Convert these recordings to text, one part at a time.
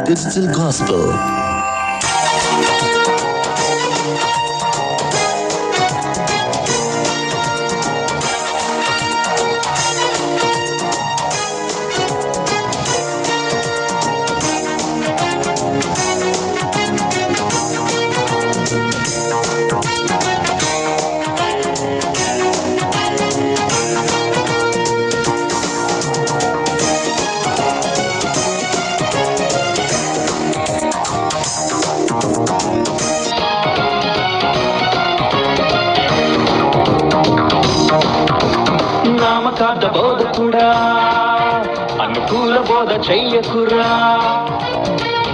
Digital Gospel. నామకార్థ బోధకుడా, అనుకూల బోధ చెయ్యకురా.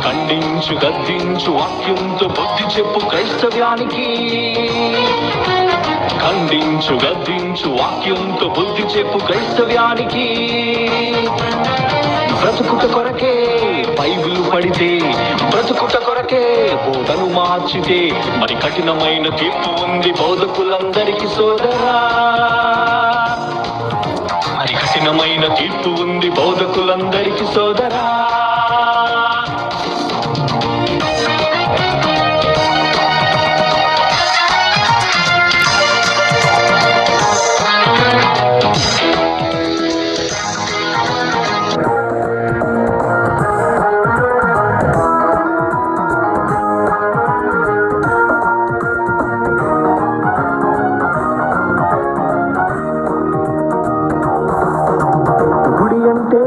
ఖండించు గద్దించు వాక్యంతో బుద్ధి చెప్పు క్రైస్తవ్యానికి. ఖండించు గద్దించు వాక్యంతో బుద్ధి చెప్పు క్రైస్తవ్యానికి. బ్రతుకుట కొరకే బైబిల్ పడితే, బ్రతుకుట కొరకే బోధను మార్చితే మరి కఠినమైన తీర్పు ఉంది బోధకులందరికీ సోదరా. మరి కఠినమైన తీర్పు ఉంది బోధకులందరికీ సోదరా.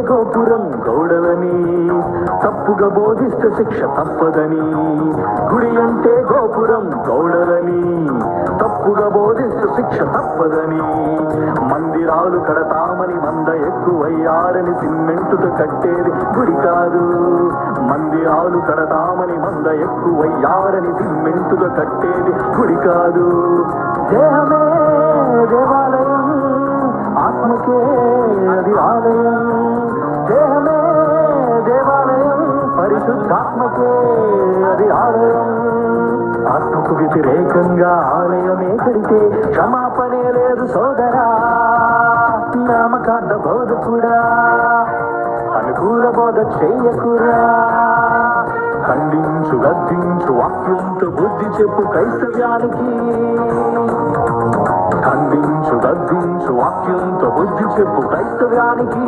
గోపురం గౌడలని తప్పుగా బోధిస్తే శిక్ష తప్పదని. గుడి అంటే గోపురం గౌడలని తప్పుగా బోధిస్తే శిక్ష తప్పదని. మందిరాలు కడతామని మంద ఎక్కువయ్యారని సిమెంటుతో కట్టేది గుడి కాదు. మందిరాలు కడతామని మంద ఎక్కువయ్యారని సిమెంటుతో కట్టేది గుడి కాదు. దేహమే దేవాలయం, ఆత్మకే అది ఆలయం. దేహమే దేవాలయం, పరిశుద్ధాత్మకే అది ఆలయం. ఆత్మకు వ్యతిరేకంగా ఆలయమే కడితే క్షమాపణే లేదు సోదరా. నామకార్థ బోధకుడా, అనుకూల బోధ చెయ్యకురా. ఖండించు గద్దించు వాక్యంతో బుద్ధి చెప్పు క్రైస్తవ్యానికి. ఖండించు గద్దించు వాక్యంతో బుద్ధి చెప్పు క్రైస్తవ్యానికి.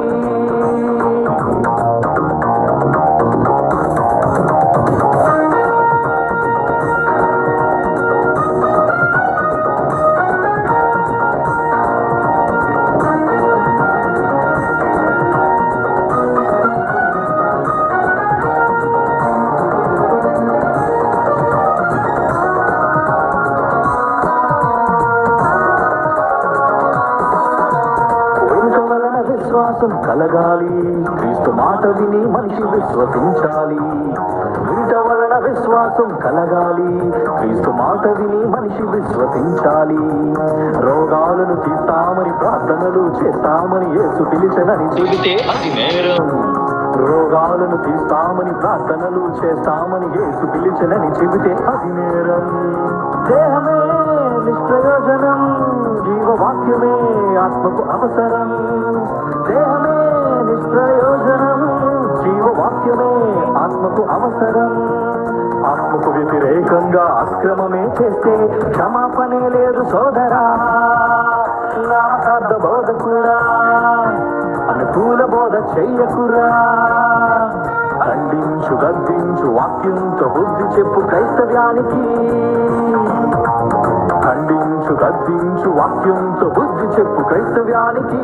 విశ్వాసం కలగాలి, క్రీస్తు మాట విని మనిషి విశ్వసించాలి. వింట వలన విశ్వాసం కలగాలి, క్రీస్తు మాట విని మనిషి విశ్వసించాలి. రోగాలను తీస్తామని ప్రార్థనలు చేస్తామని యేసు పిలిచెనని చెబితే అది నేరం. రోగాలను తీస్తామని ప్రార్థనలు చేస్తామని యేసు పిలిచెనని చెబితే అది నేరం. దేహమే నిష్ప్రయోజనం, జీవవాక్యమే ఆత్మకు అవసరం. దేహమే నిష్ప్రయోజనం, జీవవాక్యమే ఆత్మకు అవసరం. ఆత్మకు వ్యతిరేకంగా అక్రమమే చేస్తే క్షమాపణే లేదు సోదరా. నామకార్థ బోధకుడా, అనుకూల బోధ చెయ్యకురా. ఖండించు గద్దించు వాక్యంతో బుద్ధి చెప్పు క్రైస్తవ్యానికి. ఖండించు గద్దించు వాక్యంతో బుద్ధి చెప్పు క్రైస్తవ్యానికి.